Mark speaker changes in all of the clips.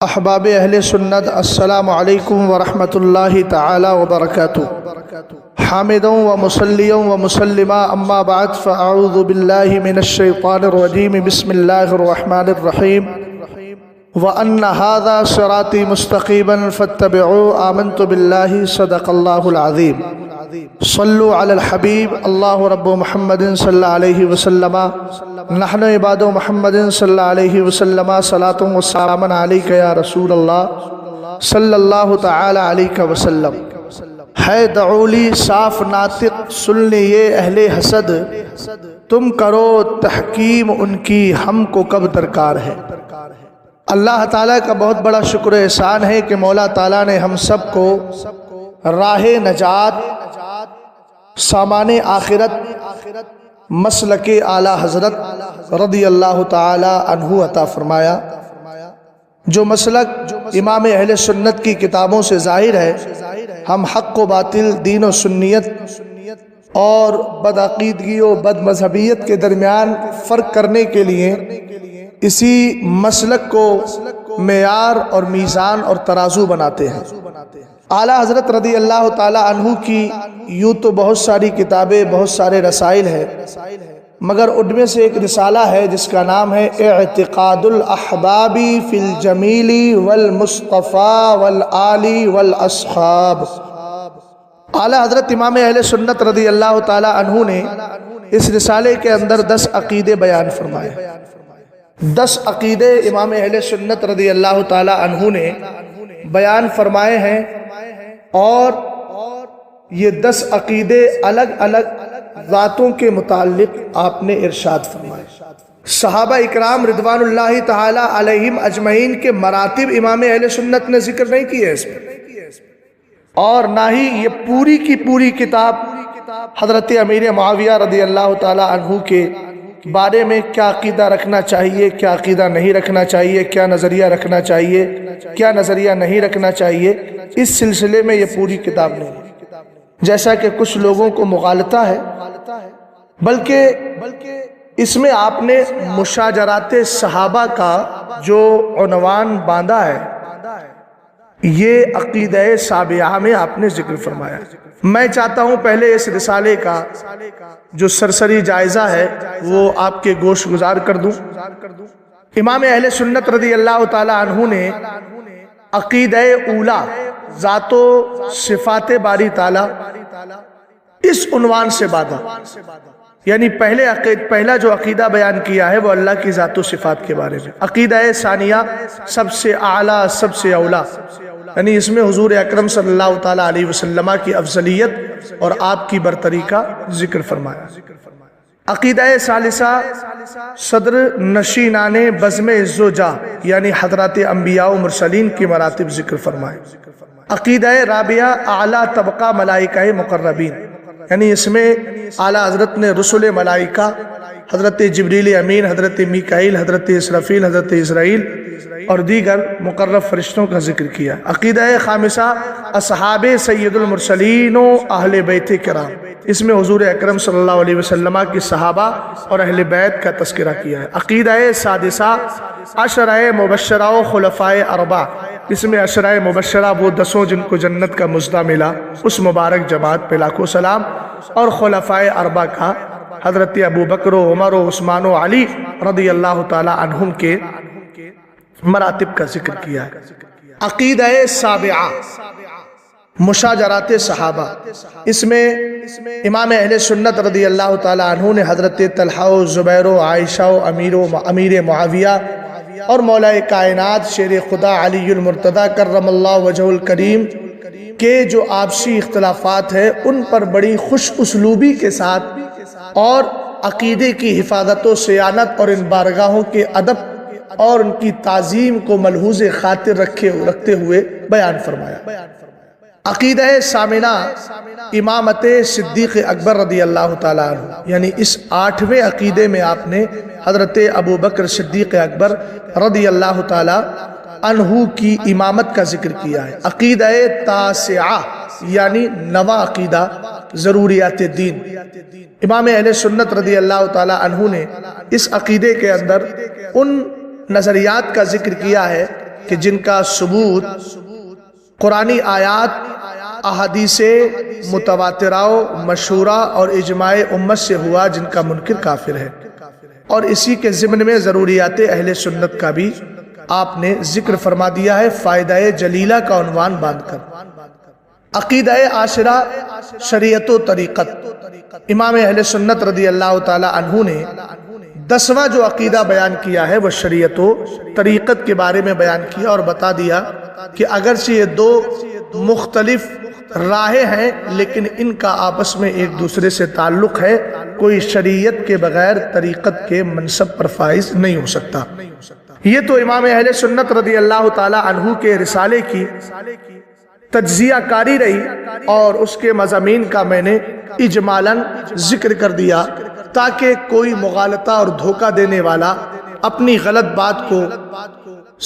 Speaker 1: احباب اہل سنت السلام علیکم ورحمۃ اللہ تعالی وبرکاتہ۔ حامداً و مصلیاً و مسلما اما بعد فاعوذ باللہ من الشیطان الرجیم بسم اللہ الرحمن الرحیم وَأَنَّ هَذَا صِرَاطِي مُسْتَقِيمًا فَاتَّبِعُوهُ آمَنْتُ بِاللَّهِ صدق اللہ العظیم۔ صلو علی الحبیب اللہ رب محمد صلی اللہ علیہ وسلم نحن عباد محمد صلی اللہ علیہ وسلم صلاۃ و سلام علیک یا رسول اللہ صلی اللہ تعالی علیہ وسلم۔ ہے دعولی صاف ناطق سن لیے اہل حسد، تم کرو تحکیم ان کی ہم کو کب درکار ہے۔ اللہ تعالیٰ کا بہت بڑا شکر احسان ہے کہ مولا تعالیٰ نے ہم سب کو راہ نجات، سامان آخرت، مسلک اعلیٰ حضرت رضی اللہ تعالی عنہ عطا فرمایا۔ جو مسلک امام اہل سنت کی کتابوں سے ظاہر ہے، ہم حق و باطل، دین و سنیت اور بدعقیدگی و بد مذہبیت کے درمیان فرق کرنے کے لیے اسی مسلک کو معیار اور میزان اور ترازو بناتے ہیں۔ اعلیٰ حضرت رضی اللہ تعالی عنہ کی یوں تو بہت ساری کتابیں، بہت سارے رسائل ہیں، مگر ان میں سے ایک رسالہ ہے جس کا نام ہے اعتقاد الاحباب فی الجمیل والمصطفیٰ والآل والاصحاب۔ اعلیٰ حضرت امام اہل سنت رضی اللہ تعالی عنہ نے اس رسالے کے اندر 10 عقیدے بیان فرمائے۔ 10 عقیدے امام اہل سنت رضی اللہ تعالی عنہ نے بیان فرمائے ہیں، اور یہ 10 عقیدے الگ الگ ذاتوں کے متعلق آپ نے ارشاد فرمائے۔ صحابہ اکرام رضوان اللہ تعالی علیہم اجمعین کے مراتب امام اہل سنت نے ذکر نہیں کیے اس میں، اور نہ ہی یہ پوری کی پوری کتاب حضرت امیر معاویہ رضی اللہ تعالی عنہ کے بارے میں کیا عقیدہ رکھنا چاہیے، کیا عقیدہ نہیں رکھنا چاہیے، کیا نظریہ رکھنا چاہیے، کیا نظریہ نہیں رکھنا چاہیے، اس سلسلے میں یہ پوری کتاب نہیں ہے، جیسا کہ کچھ لوگوں کو مغالطہ ہے، بلکہ اس میں آپ نے مشاجرات صحابہ کا جو عنوان باندھا ہے، یہ عقیدہ سابعہ میں آپ نے ذکر فرمایا۔ میں چاہتا ہوں پہلے اس رسالے کا جو سرسری جائزہ ہے وہ آپ کے گوش گزار کر دوں۔ امام اہل سنت رضی اللہ تعالی عنہ نے عقیدہ اولا، ذات و صفات باری تعالی، اس عنوان سے باندھا، یعنی پہلا جو عقیدہ بیان کیا ہے وہ اللہ کی ذات و صفات کے بارے میں۔ عقیدہ ثانیہ سب سے اعلیٰ، سب سے اولا، یعنی اس میں حضور اکرم صلی اللہ تعالی علیہ وسلم کی افضلیت اور آپ کی برتری کا ذکر فرمایا۔ عقیدہ ثالثہ صدر نشینان بزم عز و جاہ، یعنی حضرات انبیاء و مرسلین کی مراتب ذکر فرمائے۔ عقیدہ رابعہ اعلیٰ طبقہ ملائکہ مقربین، یعنی اس میں اعلیٰ حضرت نے رسول ملائکہ، حضرت جبریل امین، حضرت میکائیل، حضرت اسرافیل، حضرت اسرائیل اور دیگر مقرب فرشتوں کا ذکر کیا۔ عقیدہ خامسہ اصحاب سید المرسلین و اہل بیت کرام، اس میں حضور اکرم صلی اللہ علیہ وسلم کی صحابہ اور اہل بیت کا تذکرہ کیا ہے۔ عقیدہ سادسہ عشرہ مبشرہ و خلفائے اربعہ، اس میں عشرہ مبشرہ وہ 10 جن کو جنت کا مژدہ ملا، اس مبارک جماعت پہ لاکھوں سلام، اور خلفائے اربعہ کا حضرت ابو بکر و عمر و عثمان و علی رضی اللہ تعالی عنہم کے مراتب کا ذکر کیا ہے۔ عقیدہ سابعہ مشاجرات صحابہ، اس میں امام اہل سنت رضی اللہ تعالی عنہ نے حضرت طلحہ و زبیر و عائشہ و امیر معاویہ اور مولا کائنات شیر خدا علی المرتضی کرم اللہ وجہ الکریم کے جو آپسی اختلافات ہیں ان پر بڑی خوش اسلوبی کے ساتھ اور عقیدے کی حفاظت و صیانت اور ان بارگاہوں کے ادب اور ان کی تعظیم کو ملحوظ خاطر رکھتے ہوئے بیان فرمایا۔ عقیدہ ثامنہ امامت صدیق اکبر رضی اللہ تعالیٰ عنہ، یعنی اس 8ویں عقیدے میں آپ نے حضرت ابو بکر صدیق اکبر رضی اللہ تعالیٰ عنہ کی امامت کا ذکر کیا ہے۔ عقیدہ تاسعہ یعنی نواں عقیدہ ضروریات دین، امام اہل سنت رضی اللہ تعالیٰ عنہ نے اس عقیدے کے اندر ان نظریات کا ذکر کیا ہے کہ جن کا ثبوت قرآنی آیات، احادیث متواترہ مشہورہ اور اجماع امت سے ہوا، جن کا منکر کافر ہے۔ اور اسی کے ضمن میں ضروریات اہل سنت کا بھی آپ نے ذکر فرما دیا ہے، فائدہ جلیلہ کا عنوان باندھ کر۔ عقیدہ عاشرہ، شریعت و طریقت۔ امام اہل سنت رضی اللہ تعالی عنہ نے 10واں جو عقیدہ بیان کیا ہے وہ شریعت و طریقت کے بارے میں بیان کیا، اور بتا دیا کہ اگرچہ یہ دو مختلف راہیں ہیں لیکن ان کا آپس میں ایک دوسرے سے تعلق ہے، کوئی شریعت کے بغیر طریقت کے منصب پر فائز نہیں ہو سکتا۔ یہ تو امام اہل سنت رضی اللہ تعالی عنہ کے رسالے کی تجزیہ کاری رہی، اور اس کے مضامین کا میں نے اجمالاً ذکر کر دیا تاکہ کوئی مغالطہ اور دھوکہ دینے والا اپنی غلط بات کو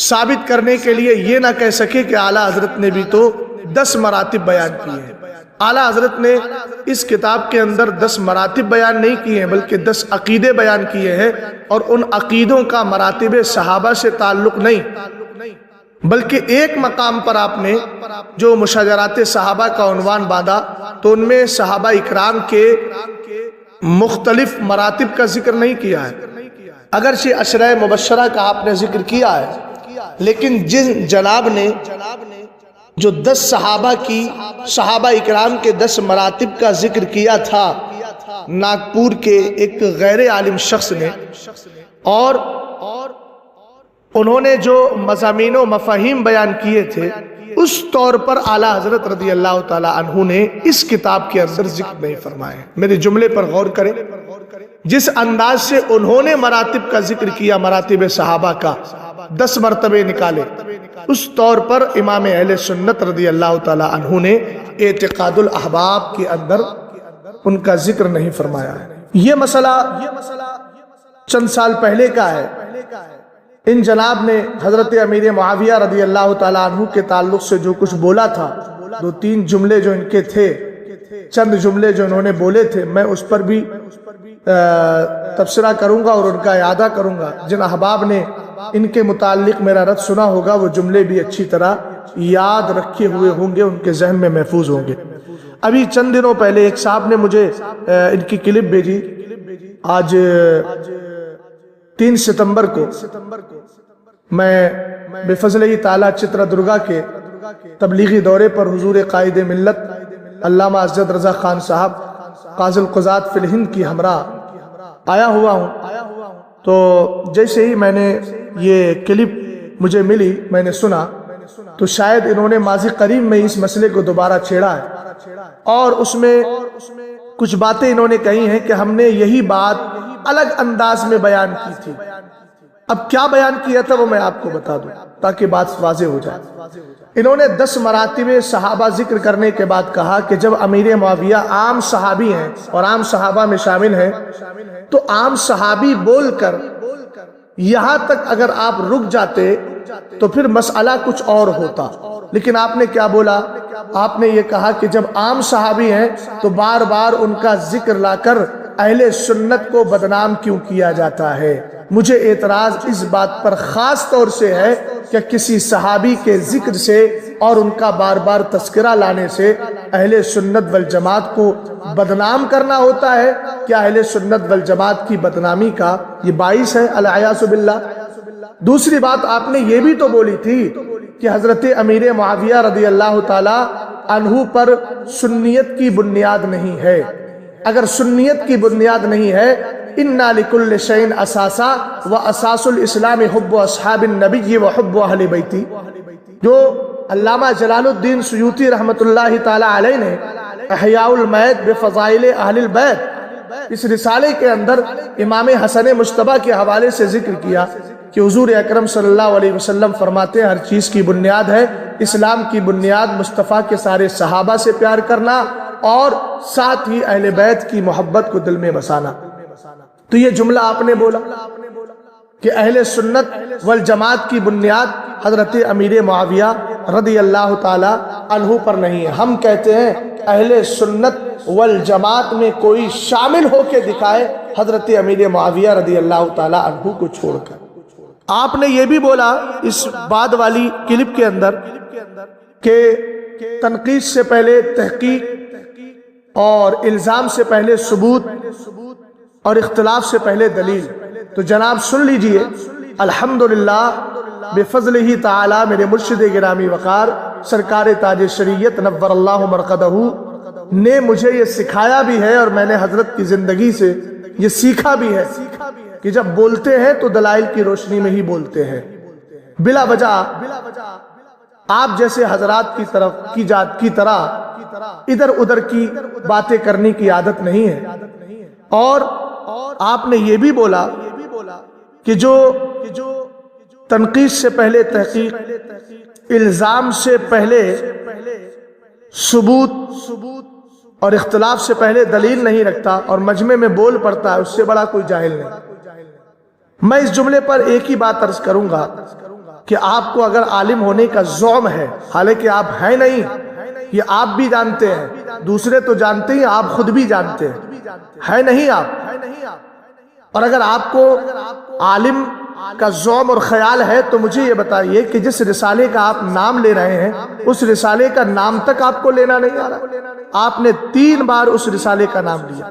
Speaker 1: ثابت کرنے کے لیے یہ نہ کہہ سکے کہ اعلیٰ حضرت نے بھی تو 10 مراتب بیان کیے ہیں۔ اعلیٰ حضرت نے اس کتاب کے اندر 10 مراتب بیان نہیں کیے ہیں بلکہ 10 عقیدے بیان کیے ہیں، اور ان عقیدوں کا مراتب صحابہ سے تعلق نہیں، بلکہ ایک مقام پر آپ نے جو مشاجرات صحابہ کا عنوان باندھا تو ان میں صحابہ اکرام کے مختلف مراتب کا ذکر نہیں کیا ہے۔ اگرچہ عشرہ مبشرہ کا آپ نے ذکر کیا ہے، لیکن جن جناب نے جو 10 صحابہ اکرام کے 10 مراتب کا ذکر کیا تھا، ناگپور کے ایک غیر عالم شخص نے، اور انہوں نے جو مضامین و مفاہیم بیان کیے تھے اس طور پر اعلیٰ حضرت رضی اللہ تعالی عنہ نے اس کتاب کے اندر ذکر نہیں فرمائے۔ میرے جملے پر غور کریں، جس انداز سے انہوں نے مراتب کا ذکر کیا، مراتب صحابہ کا 10 مرتبے نکالے، اس طور پر امام اہل سنت رضی اللہ تعالی عنہ نے اعتقاد الاحباب کے اندر ان کا ذکر نہیں فرمایا ہے۔ یہ مسئلہ چند سال پہلے کا ہے۔ ان جناب نے حضرت امیر معاویہ رضی اللہ تعالیٰ عنہ کے تعلق سے جو کچھ بولا تھا، 2-3 جملے جو ان کے تھے، چند جملے جو انہوں نے بولے تھے، میں اس پر بھی تبصرہ کروں گا اور ان کا اعادہ کروں گا۔ جن احباب نے ان کے متعلق میرا رد سنا ہوگا وہ جملے بھی اچھی طرح یاد رکھے ہوئے ہوں گے، ان کے ذہن میں محفوظ ہوں گے۔ ابھی چند دنوں پہلے ایک صاحب نے مجھے ان کی کلپ بھیجی، آج 3 ستمبر کو میں بفضلِ تعالیٰ چترا درگا کے تبلیغی دورے پر حضور قائد ملت علامہ عزت رضا خان صاحب قاضی القضات فی الہند کی ہمراہ آیا ہوا ہوں۔ تو جیسے ہی میں نے یہ کلپ مجھے ملی، میں نے سنا تو شاید انہوں نے ماضی قریب میں اس مسئلے کو دوبارہ چھیڑا ہے، اور اس میں کچھ باتیں انہوں نے کہی ہیں کہ ہم نے یہی بات الگ انداز میں بیان کی تھی۔ اب کیا بیان کیا تھا وہ میں آپ کو بتا دوں تاکہ بات واضح ہو جائے۔ انہوں نے 10 مراتب صحابہ ذکر کرنے کے بعد کہا کہ جب امیر معاویہ عام صحابی ہیں اور عام صحابہ میں شامل ہیں تو عام صحابی بول کر یہاں تک اگر آپ رک جاتے تو پھر مسئلہ کچھ اور ہوتا، لیکن آپ نے کیا بولا؟ آپ نے یہ کہا کہ جب عام صحابی ہیں تو بار بار ان کا ذکر لا کر اہل سنت کو بدنام کیوں کیا جاتا ہے؟ مجھے اعتراض اس بات پر خاص طور سے ہے کہ کسی صحابی کے ذکر سے اور ان کا بار بار تذکرہ لانے سے اہل سنت والجماعت کو بدنام کرنا ہوتا ہے؟ کیا اہل سنت والجماعت کی بدنامی کا یہ باعث ہے؟ العیاذ باللہ۔ دوسری بات آپ نے یہ بھی تو بولی تھی کہ حضرت امیر معاویہ رضی اللہ تعالی عنہ پر سنیت کی بنیاد نہیں ہے۔ اگر سنیت کی بنیاد نہیں ہے، اِنَّا لِكُلِّ شَيْءٍ أَسَاسًا وَأَسَاسُ الْإِسْلَامِ حُبُّ أَصْحَابِ النَّبِيِّ وَحُبُّ أَهْلِ بَيْتِهِ، جو علامہ جلال الدین سیوطی رحمۃ اللہ تعالی علیہ نے احیاء المیت بفضائل اہل البیت اس رسالے کے اندر امام حسن مجتبیٰ کے حوالے سے ذکر کیا کہ حضور اکرم صلی اللہ علیہ وسلم فرماتے ہیں ہر چیز کی بنیاد ہے، اسلام کی بنیاد مصطفیٰ کے سارے صحابہ سے پیار کرنا اور ساتھ ہی اہل بیت کی محبت کو دل میں بسانا۔ تو یہ جملہ آپ نے بولا کہ اہل سنت والجماعت کی بنیاد حضرت امیر معاویہ رضی اللہ تعالی عنہ پر نہیں ہے۔ ہم کہتے ہیں اہل سنت والجماعت میں کوئی شامل ہو کے دکھائے حضرت امیر معاویہ رضی اللہ تعالی عنہ کو چھوڑ کر۔ آپ نے یہ بھی بولا اس بعد والی کلپ کے اندر کہ تنقید سے پہلے تحقیق اور الزام سے پہلے ثبوت اور اختلاف سے پہلے دلیل. تو جناب سن لیجئے، الحمدللہ بفضلہ تعالی میرے مرشد گرامی وقار سرکار تاج شریعت نور اللہ مرقدہ نے مجھے یہ سکھایا بھی ہے، اور میں نے حضرت کی زندگی سے یہ سیکھا بھی ہے کہ جب بولتے ہیں تو دلائل کی روشنی میں ہی بولتے ہیں. بلا وجہ آپ جیسے حضرات کی طرح ادھر ادھر کی باتیں کرنے کی عادت نہیں ہے. اور آپ نے یہ بھی بولا کہ جو تنقید سے پہلے تحقیق، الزام سے پہلے ثبوت اور اختلاف سے پہلے دلیل نہیں رکھتا اور مجمع میں بول پڑتا ہے، اس سے بڑا کوئی جاہل نہیں. میں اس جملے پر ایک ہی بات عرض کروں گا کہ آپ کو اگر عالم ہونے کا زعم ہے، حالانکہ آپ ہیں نہیں، یہ آپ بھی جانتے ہیں، دوسرے تو جانتے ہیں، آپ خود بھی جانتے ہیں نہیں آپ. اور اگر آپ کو عالم کا زعم اور خیال ہے تو مجھے یہ بتائیے کہ جس رسالے کا آپ نام لے رہے ہیں اس رسالے کا نام تک آپ کو لینا نہیں آ رہا. آپ نے 3 بار اس رسالے کا نام لیا.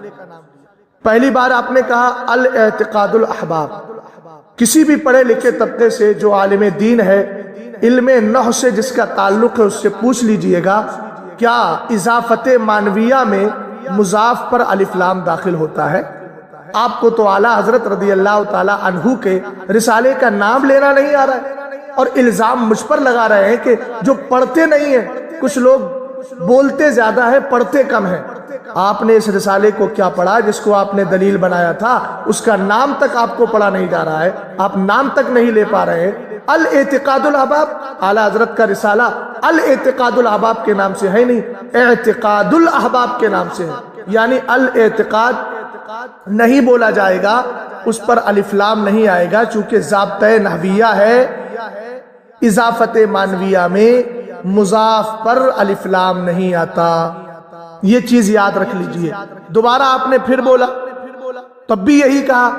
Speaker 1: پہلی بار آپ نے کہا الاعتقاد الاحباب. کسی بھی پڑھے لکھے طبقے سے جو عالم دین ہے، علم نحو سے جس کا تعلق ہے، اس سے پوچھ لیجئے گا کیا اضافت مانویہ میں مضاف پر الف لام داخل ہوتا ہے؟ آپ کو تو اعلیٰ حضرت رضی اللہ تعالی عنہ کے رسالے کا نام لینا نہیں آ رہا ہے، اور الزام مجھ پر لگا رہے ہیں کہ جو پڑھتے نہیں ہیں. کچھ لوگ بولتے زیادہ ہیں، پڑھتے کم ہیں. آپ نے اس رسالے کو کیا پڑھا جس کو آپ نے دلیل بنایا تھا؟ اس کا نام تک آپ کو پڑھا نہیں جا رہا ہے، آپ نام تک نہیں لے پا رہے ہیں. الاعتقاد الاحباب، اعلیٰ حضرت کا رسالہ الاعتقاد الاحباب کے نام سے ہے نہیں، اعتقاد الاحباب کے نام سے ہے. یعنی الاعتقاد نہیں بولا جائے گا، اس پر الف لام نہیں آئے گا، چونکہ ضابطۂ نحویہ ہے اضافت مانویہ میں مضاف پر الف لام نہیں آتا. یہ چیز یاد رکھ لیجئے. دوبارہ آپ نے پھر بولا، تب بھی یہی کہا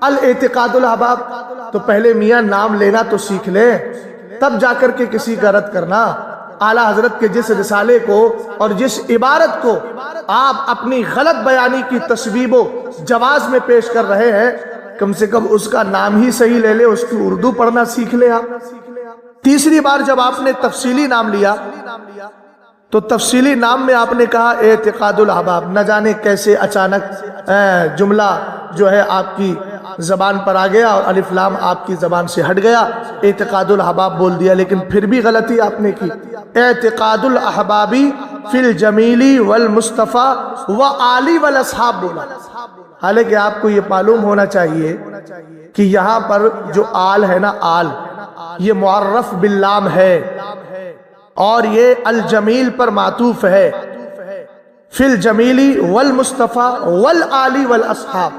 Speaker 1: الاعتقاد الاحباب. تو پہلے میاں نام لینا تو سیکھ لیں، تب جا کر کے کسی کا رد کرنا. اعلیٰ حضرت کے جس رسالے کو اور جس عبارت کو آپ اپنی غلط بیانی کی تسبیب و جواز میں پیش کر رہے ہیں، کم سے کم اس کا نام ہی صحیح لے لے، اس کی اردو پڑھنا سیکھ لیں آپ. تیسری بار جب آپ نے تفصیلی نام لیا تو تفصیلی نام میں آپ نے کہا اعتقاد الاحباب. نہ جانے کیسے اچانک جملہ جو ہے آپ کی زبان پر آ گیا اور الف لام آپ کی زبان سے ہٹ گیا، اعتقاد الاحباب بول دیا. لیکن پھر بھی غلطی آپ نے کی. اعتقاد الاحبابی فی الجمیلی والمصطفیٰ وآلی والاصحاب بولا. حالانکہ آپ کو یہ معلوم ہونا چاہیے کہ یہاں پر جو آل ہے نا، آل یہ معرف باللام ہے اور یہ الجمیل پر معطوف ہے. فی الجمیلی والمصطفیٰ والآلی والاصحاب.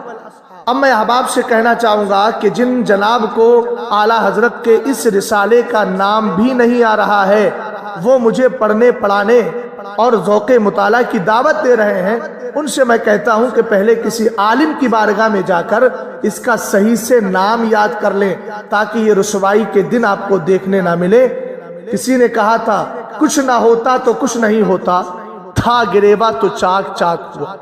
Speaker 1: اب میں احباب سے کہنا چاہوں گا کہ جن جناب کو اعلیٰ حضرت کے اس رسالے کا نام بھی نہیں آ رہا ہے، وہ مجھے پڑھنے پڑھانے اور ذوق مطالعہ کی دعوت دے رہے ہیں، ان سے میں کہتا ہوں کہ پہلے کسی عالم کی بارگاہ میں جا کر اس کا صحیح سے نام یاد کر لیں، تاکہ یہ رسوائی کے دن آپ کو دیکھنے نہ ملے. کسی نے کہا تھا کچھ نہ ہوتا تو کچھ نہیں ہوتا، تھا گریباں تو چاک چاک ہوا.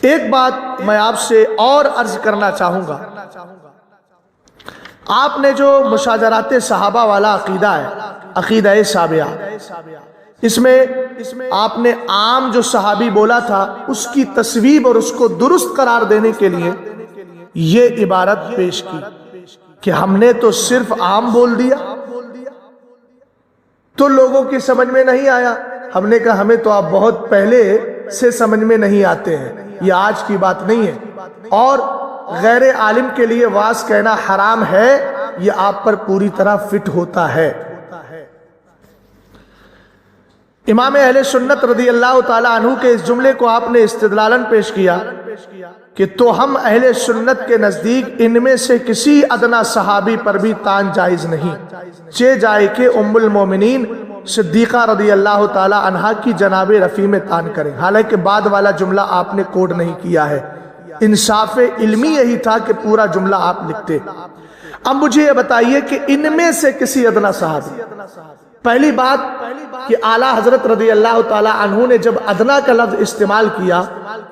Speaker 1: ایک بات میں آپ سے اور عرض کرنا چاہوں گا. آپ نے جو مشاجرات صحابہ والا عقیدہ ہے، عقیدہ سابعہ، اس میں آپ نے عام جو صحابی بولا تھا اس کی تصویب اور اس کو درست قرار دینے کے لیے یہ عبارت پیش کی کہ ہم نے تو صرف عام بول دیا تو لوگوں کی سمجھ میں نہیں آیا. ہم نے کہا ہمیں تو آپ بہت پہلے سے سمجھ میں نہیں آتے ہیں، یہ آج کی بات نہیں ہے. اور غیر عالم کے لیے واز کہنا حرام ہے، یہ آپ پر پوری طرح فٹ ہوتا ہے. امام اہل سنت رضی اللہ تعالی عنہ کے اس جملے کو آپ نے استدلالن پیش کیا کہ تو ہم اہل سنت کے نزدیک ان میں سے کسی ادنا صحابی پر بھی تان جائز نہیں، چہ جائے کہ ام المومنین صدیقہ رضی اللہ تعالی عنہ کی جناب رفیع میں تان کریں. حالانکہ بعد والا جملہ آپ نے کوڈ نہیں کیا ہے، انصاف علمی یہی تھا کہ پورا جملہ آپ لکھتے. اب مجھے یہ بتائیے کہ ان میں سے کسی ادنا صحابی، پہلی بات کہ اعلیٰ حضرت رضی اللہ تعالی عنہ نے جب ادنا کا لفظ استعمال کیا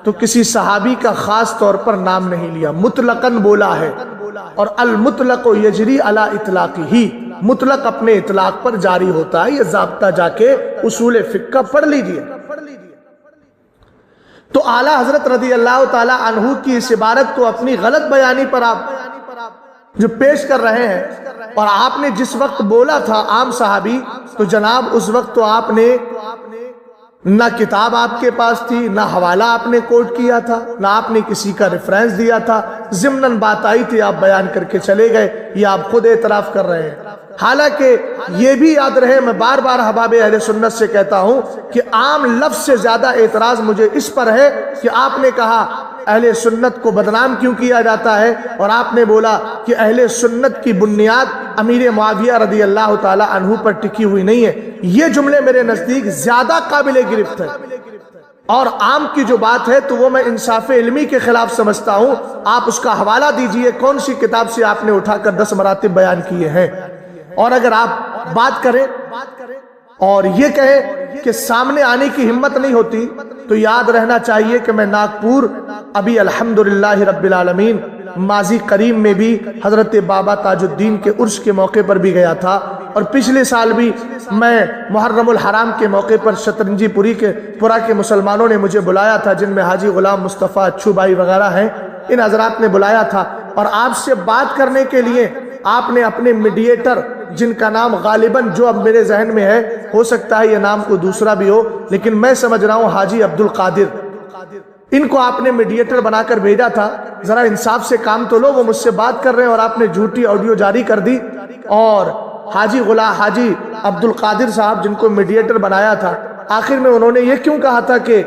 Speaker 1: تو کسی صحابی کا خاص طور پر نام نہیں لیا، مطلقاً بولا ہے، اور المطلق یجری علی اطلاقہ، مطلق اپنے اطلاق پر جاری ہوتا ہے۔ یہ ضابطہ جا کے اصول فقہ کا پڑھ لیجئے۔ تو اعلیٰ حضرت رضی اللہ تعالی عنہ کی اس عبارت کو اپنی غلط بیانی پر آپ جو پیش کر رہے ہیں، اور آپ نے جس وقت بولا تھا عام صحابی، تو جناب اس وقت تو آپ نے نہ کتاب آپ کے پاس تھی، نہ حوالہ آپ نے کوٹ کیا تھا، نہ آپ نے کسی کا ریفرنس دیا تھا، ضمناً بات آئی تھی آپ بیان کر کے چلے گئے، یہ آپ خود اعتراف کر رہے ہیں۔ حالانکہ یہ بھی یاد رہے، میں بار بار احباب اہل سنت سے کہتا ہوں کہ عام لفظ سے زیادہ اعتراض مجھے اس پر ہے کہ آپ نے کہا اہل سنت کو بدنام کیوں کیا جاتا ہے، اور آپ نے بولا کہ اہل سنت کی بنیاد امیر معاویہ رضی اللہ تعالی عنہ پر ٹکی ہوئی نہیں ہے۔ یہ جملے میرے نزدیک زیادہ قابل گرفت ہے، اور عام کی جو بات ہے تو وہ میں انصاف علمی کے خلاف سمجھتا ہوں۔ آپ اس کا حوالہ دیجئے، کون سی کتاب سے آپ نے اٹھا کر 10 مراتب بیان کیے ہیں، اور اگر آپ بات کریں اور یہ کہیں کہ سامنے آنے کی ہمت نہیں ہوتی، تو یاد رہنا چاہیے کہ میں ناگپور ابھی الحمدللہ رب العالمین ماضی قریب میں بھی حضرت بابا تاج الدین کے عرس کے موقع پر بھی گیا تھا، اور پچھلے سال بھی میں محرم الحرام کے موقع پر شترنجی پورا کے مسلمانوں نے مجھے بلایا تھا، جن میں حاجی غلام مصطفیٰ اچھو بھائی وغیرہ ہیں، ان حضرات نے بلایا تھا، اور آپ سے بات کرنے کے لیے آپ نے اپنے میڈیٹر، جن کا نام غالباً جو اب میرے ذہن میں ہے، ہو سکتا ہے یہ نام کوئی دوسرا بھی ہو، لیکن میں سمجھ رہا ہوں حاجی عبدالقادر، ان کو آپ نے میڈیٹر بنا کر بھیجا تھا۔ ذرا انصاف سے کام تو لو، وہ مجھ سے بات کر رہے ہیں اور آپ نے جھوٹی آڈیو جاری کر دی، اور حاجی عبدالقادر صاحب جن کو میڈیٹر بنایا تھا، آخر میں انہوں نے یہ کیوں کہا تھا کہ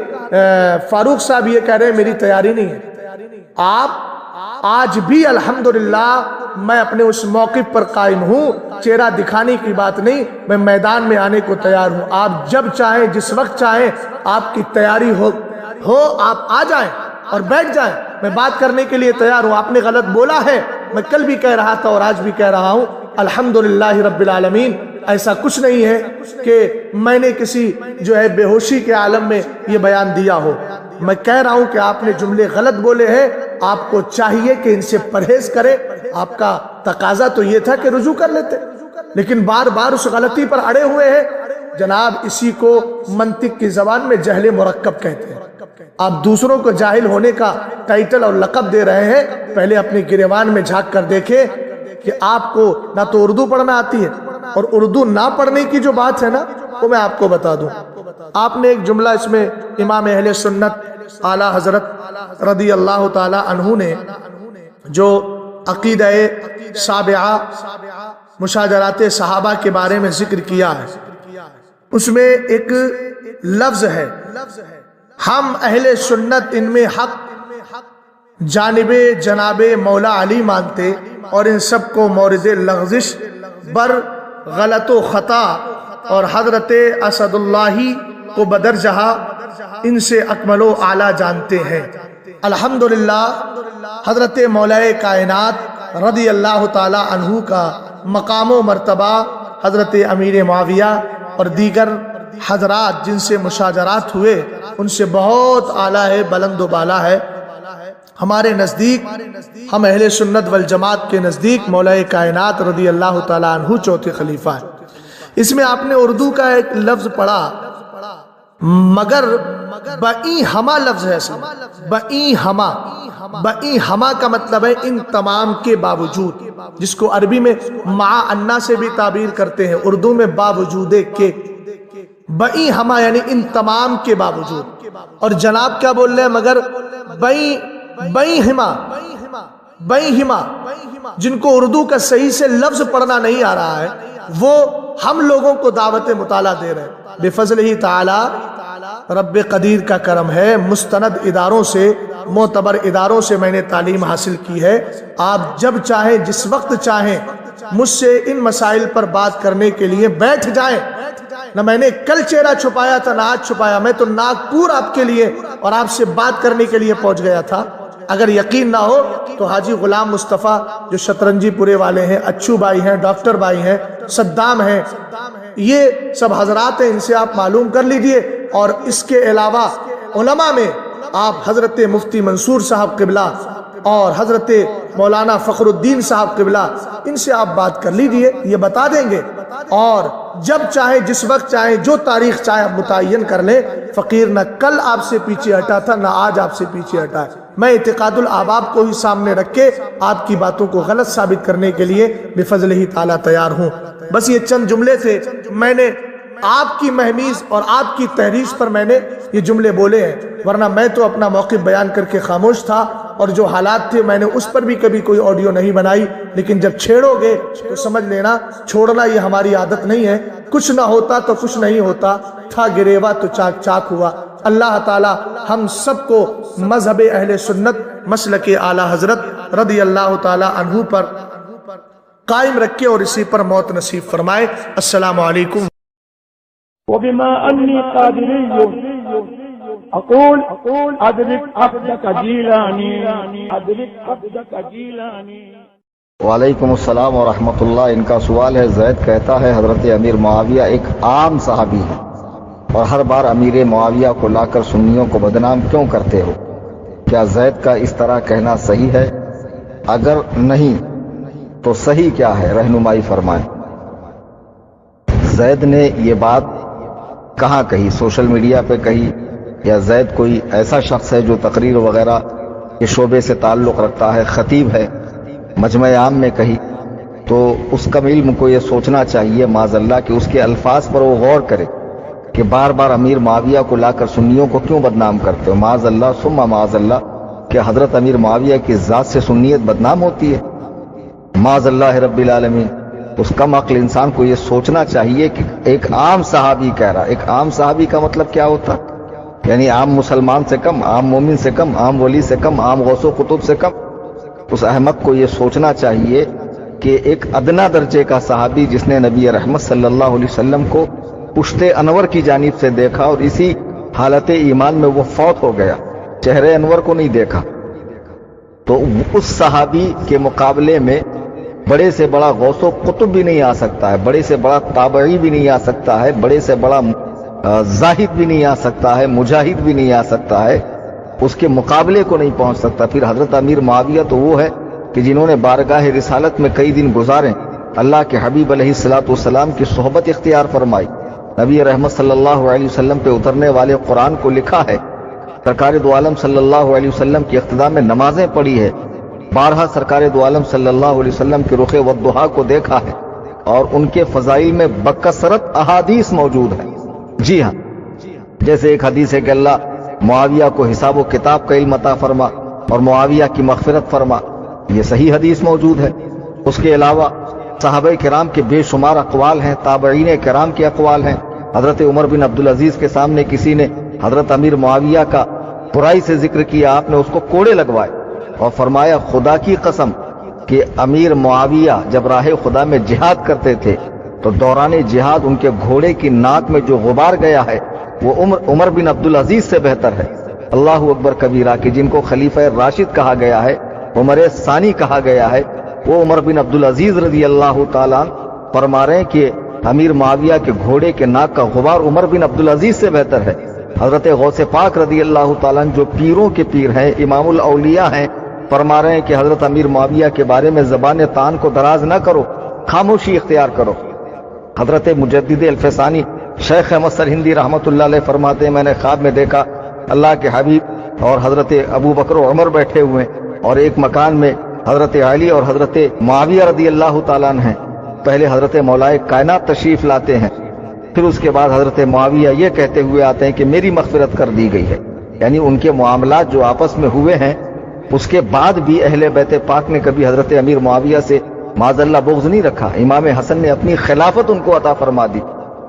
Speaker 1: فاروق صاحب یہ کہہ رہے ہیں میری تیاری نہیں ہے۔ آپ آج بھی الحمدللہ میں اپنے اس موقف پر قائم ہوں، چہرہ دکھانے کی بات نہیں، میں میدان میں آنے کو تیار ہوں، آپ جب چاہیں جس وقت چاہیں آپ کی تیاری ہو آپ آ جائیں اور بیٹھ جائیں، میں بات کرنے کے لیے تیار ہوں۔ آپ نے غلط بولا ہے، میں کل بھی کہہ رہا تھا اور آج بھی کہہ رہا ہوں، الحمدللہ رب العالمین ایسا کچھ نہیں ہے کہ میں نے کسی جو ہے بے ہوشی کے عالم میں یہ بیان دیا ہو۔ میں کہہ رہا ہوں کہ آپ نے جملے غلط بولے ہیں، آپ کو چاہیے کہ ان سے پرہیز کرے۔ آپ کا تقاضا تو یہ تھا کہ رجوع کر لیتے، لیکن بار بار اس غلطی پر اڑے ہوئے ہیں۔ جناب اسی کو منطق کی زبان میں جہل مرکب کہتے ہیں۔ آپ دوسروں کو جاہل ہونے کا ٹائٹل اور لقب دے رہے ہیں، پہلے اپنے گریبان میں جھانک کر دیکھیں کہ آپ کو نہ تو اردو پڑھنا آتی ہے، اور اردو نہ پڑھنے کی جو بات ہے نا، وہ میں آپ کو بتا دوں۔ آپ نے ایک جملہ اس میں امام اہل سنت اعلیٰ حضرت رضی اللہ تعالی عنہ نے جو عقیدہ سابعہ مشاجرات صحابہ کے بارے میں ذکر کیا ہے، اس میں ایک لفظ ہے، ہم اہل سنت ان میں حق جانب جناب مولا علی مانتے، اور ان سب کو مورد لغزش بر غلط و خطا اور حضرت اسد اللہ کو بدرجہ ان سے اکمل و اعلیٰ جانتے ہیں۔ الحمدللہ حضرت مولا کائنات رضی اللہ تعالی عنہ کا مقام و مرتبہ حضرت امیر معاویہ اور دیگر حضرات جن سے مشاجرات ہوئے ان سے بہت اعلیٰ ہے، بلند و بالا ہے۔ ہمارے نزدیک، ہم اہل سنت والجماعت کے نزدیک مولا کائنات رضی اللہ تعالی عنہ چوتھے خلیفہ ہیں۔ اس میں آپ نے اردو کا ایک لفظ پڑھا، مگر بئی ہما لفظ ہے، بئی ہما کا مطلب ہے ان تمام کے باوجود، جس کو عربی میں مع انا سے بھی تعبیر کرتے ہیں، اردو میں باوجود کے، بئی ہما یعنی ان تمام کے باوجود۔ اور جناب کیا بول رہے ہیں؟ مگر بئی ہما، جن کو اردو کا صحیح سے لفظ پڑھنا نہیں آ رہا ہے، وہ ہم لوگوں کو دعوت مطالعہ دے رہے ہیں۔ بفضلہ تعالی رب قدیر کا کرم ہے، مستند اداروں سے، معتبر اداروں سے میں نے تعلیم حاصل کی ہے۔ آپ جب چاہیں جس وقت چاہیں مجھ سے ان مسائل پر بات کرنے کے لیے بیٹھ جائیں۔ نہ میں نے کل چہرہ چھپایا تھا نہ آج چھپایا، میں تو ناگپور آپ کے لیے اور آپ سے بات کرنے کے لیے پہنچ گیا تھا۔ اگر یقین نہ ہو تو حاجی غلام مصطفیٰ جو شطرنجی پورے والے ہیں، اچھو بھائی ہیں، ڈاکٹر بھائی ہیں، صدام ہیں، یہ سب حضرات ہیں، ان سے آپ معلوم کر لیجئے۔ اور اس کے علاوہ علماء میں آپ حضرت مفتی منصور صاحب قبلہ اور حضرت مولانا فخر الدین صاحب قبلہ، ان سے آپ بات کر لیجئے، یہ بتا دیں گے۔ اور جب چاہے، جس وقت چاہے، جو تاریخ چاہے آپ متعین کر لیں۔ فقیر نہ کل آپ سے پیچھے ہٹا تھا، نہ آج آپ سے پیچھے ہٹا ہے۔ میں اعتقاد الاحباب کو ہی سامنے رکھ کے آپ کی باتوں کو غلط ثابت کرنے کے لیے بفضلہ تعالیٰ تیار ہوں۔ بس یہ چند جملے تھے، میں نے آپ کی مہمیز اور آپ کی تحریش پر میں نے یہ جملے بولے ہیں، ورنہ میں تو اپنا موقف بیان کر کے خاموش تھا، اور جو حالات تھے میں نے اس پر بھی کبھی کوئی آڈیو نہیں بنائی۔ لیکن جب چھیڑو گے تو سمجھ لینا چھوڑنا یہ ہماری عادت نہیں ہے۔ کچھ نہ ہوتا تو کچھ نہیں ہوتا، تھا گریوا تو چاک چاک ہوا۔ اللہ تعالی ہم سب کو مذہب اہل سنت مسلک اعلی حضرت رضی اللہ تعالی عنہ پر قائم رکھے اور اسی پر موت نصیب فرمائے۔ السلام علیکم۔
Speaker 2: وبما أني قادري أقول أدرك عبدك جيلاني، أدرك عبدك جيلاني۔
Speaker 3: وعلیکم السلام ورحمۃ اللہ۔ ان کا سوال ہے، زید کہتا ہے حضرت امیر معاویہ ایک عام صحابی ہے، اور ہر بار امیر معاویہ کو لا کر سنیوں کو بدنام کیوں کرتے ہو؟ کیا زید کا اس طرح کہنا صحیح ہے؟ اگر نہیں تو صحیح کیا ہے، رہنمائی فرمائیں۔ زید نے یہ بات کہاں کہی؟ سوشل میڈیا پہ کہی، یا زید کوئی ایسا شخص ہے جو تقریر وغیرہ کے شعبے سے تعلق رکھتا ہے، خطیب ہے، مجمع عام میں کہی؟ تو اس کا علم کو یہ سوچنا چاہیے معاذ اللہ کہ اس کے الفاظ پر وہ غور کرے کہ بار بار امیر معاویہ کو لا کر سنیوں کو کیوں بدنام کرتے ہو؟ معاذ اللہ ثم معاذ اللہ کہ حضرت امیر معاویہ کی ذات سے سنیت بدنام ہوتی ہے؟ معاذ اللہ رب العالمین۔ اس کم عقل انسان کو یہ سوچنا چاہیے کہ ایک عام صحابی کہہ رہا۔ ایک عام صحابی کا مطلب کیا ہوتا؟ یعنی عام مسلمان سے کم، عام مومن سے کم، عام ولی سے کم، عام غوث و قطب سے کم۔ اس احمق کو یہ سوچنا چاہیے کہ ایک ادنا درجے کا صحابی جس نے نبی رحمت صلی اللہ علیہ وسلم کو پشت انور کی جانب سے دیکھا اور اسی حالت ایمان میں وہ فوت ہو گیا، چہرے انور کو نہیں دیکھا، تو اس صحابی کے مقابلے میں بڑے سے بڑا غوث و قطب بھی نہیں آ سکتا ہے، بڑے سے بڑا تابعی بھی نہیں آ سکتا ہے، بڑے سے بڑا زاہد بھی نہیں آ سکتا ہے، مجاہد بھی نہیں آ سکتا ہے، اس کے مقابلے کو نہیں پہنچ سکتا۔ پھر حضرت امیر معاویہ تو وہ ہے کہ جنہوں نے بارگاہ رسالت میں کئی دن گزارے، اللہ کے حبیب علیہ الصلوۃ والسلام کی صحبت اختیار فرمائی، نبی رحمت صلی اللہ علیہ وسلم پہ اترنے والے قرآن کو لکھا ہے، سرکار دو عالم صلی اللہ علیہ وسلم کی اقتداء میں نمازیں پڑھی ہے، بارہا سرکار دو عالم صلی اللہ علیہ وسلم کے رخ والضحیٰ کو دیکھا ہے، اور ان کے فضائل میں بکثرت احادیث موجود ہیں۔ جی ہاں، جیسے ایک حدیث ہے کہ اللہ معاویہ کو حساب و کتاب کا علم عطا فرما اور معاویہ کی مغفرت فرما، یہ صحیح حدیث موجود ہے۔ اس کے علاوہ صحابہ کرام کے بے شمار اقوال ہیں، تابعین کرام کے اقوال ہیں۔ حضرت عمر بن عبدالعزیز کے سامنے کسی نے حضرت امیر معاویہ کا برائی سے ذکر کیا، آپ نے اس کو کوڑے لگوائے اور فرمایا خدا کی قسم کہ امیر معاویہ جب راہ خدا میں جہاد کرتے تھے تو دوران جہاد ان کے گھوڑے کی ناک میں جو غبار گیا ہے وہ عمر بن عبدالعزیز سے بہتر ہے۔ اللہ اکبر کبیرہ، کہ جن کو خلیفہ راشد کہا گیا ہے، عمر ثانی کہا گیا ہے، وہ عمر بن عبدالعزیز رضی اللہ تعالیٰ فرما رہے ہیں کہ امیر معاویہ کے گھوڑے کے ناک کا غبار عمر بن عبدالعزیز سے بہتر ہے۔ حضرت غوث پاک رضی اللہ تعالیٰ جو پیروں کے پیر ہیں، امام الاولیاء ہیں، فرما رہے ہیں کہ حضرت امیر معاویہ کے بارے میں زبان تان کو دراز نہ کرو، خاموشی اختیار کرو۔ حضرت مجدد الفسانی شیخ احمد سرہندی رحمۃ اللہ علیہ فرماتے ہیں، میں نے خواب میں دیکھا اللہ کے حبیب اور حضرت ابو بکر و عمر بیٹھے ہوئے، اور ایک مکان میں حضرت علی اور حضرت معاویہ رضی اللہ تعالیٰ عنہ ہیں۔ پہلے حضرت مولائے کائنات تشریف لاتے ہیں، پھر اس کے بعد حضرت معاویہ یہ کہتے ہوئے آتے ہیں کہ میری مغفرت کر دی گئی ہے، یعنی ان کے معاملات جو آپس میں ہوئے ہیں اس کے بعد بھی اہل بیت پاک نے کبھی حضرت امیر معاویہ سے معاذ اللہ بغض نہیں رکھا۔ امام حسن نے اپنی خلافت ان کو عطا فرما دی،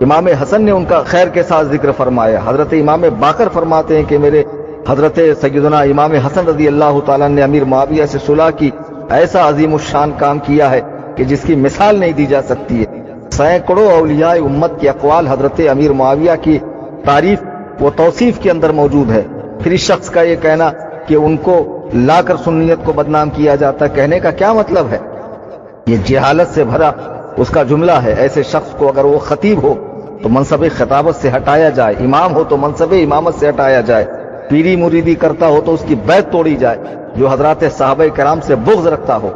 Speaker 3: امام حسن نے ان کا خیر کے ساتھ ذکر فرمایا۔ حضرت امام باقر فرماتے ہیں کہ میرے حضرت سیدنا امام حسن رضی اللہ تعالیٰ نے امیر معاویہ سے صلح کی، ایسا عظیم الشان کام کیا ہے کہ جس کی مثال نہیں دی جا سکتی ہے۔ سینکڑوں اولیاء امت کے اقوال حضرت امیر معاویہ کی تعریف و توصیف کے اندر موجود ہے۔ پھر اس شخص کا یہ کہنا کہ ان کو لا کر سنیت کو بدنام کیا جاتا ہے، کہنے کا کیا مطلب ہے؟ یہ جہالت سے بھرا اس کا جملہ ہے۔ ایسے شخص کو اگر وہ خطیب ہو تو منصب خطابت سے ہٹایا جائے، امام ہو تو منصب امامت سے ہٹایا جائے، پیری مریدی کرتا ہو تو اس کی بیعت توڑی جائے۔ جو حضرات صحابہ کرام سے بغض رکھتا ہو،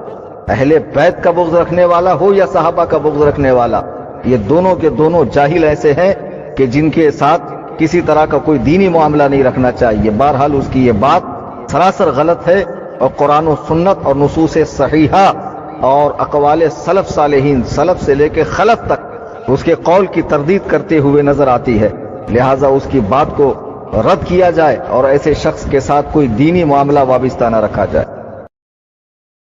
Speaker 3: اہل بیت کا بغض رکھنے والا ہو یا صحابہ کا بغض رکھنے والا، یہ دونوں کے دونوں جاہل ایسے ہیں کہ جن کے ساتھ کسی طرح کا کوئی دینی معاملہ نہیں رکھنا چاہیے۔ بہرحال اس کی یہ بات سراسر غلط ہے، اور قرآن و سنت اور نصوص صحیحہ اور اقوال سلف صالحین، سلف سے لے کے خلف تک اس کے قول کی تردید کرتے ہوئے نظر آتی ہے۔ لہٰذا اس کی بات کو رد کیا جائے اور ایسے شخص کے ساتھ کوئی دینی معاملہ وابستہ نہ رکھا جائے۔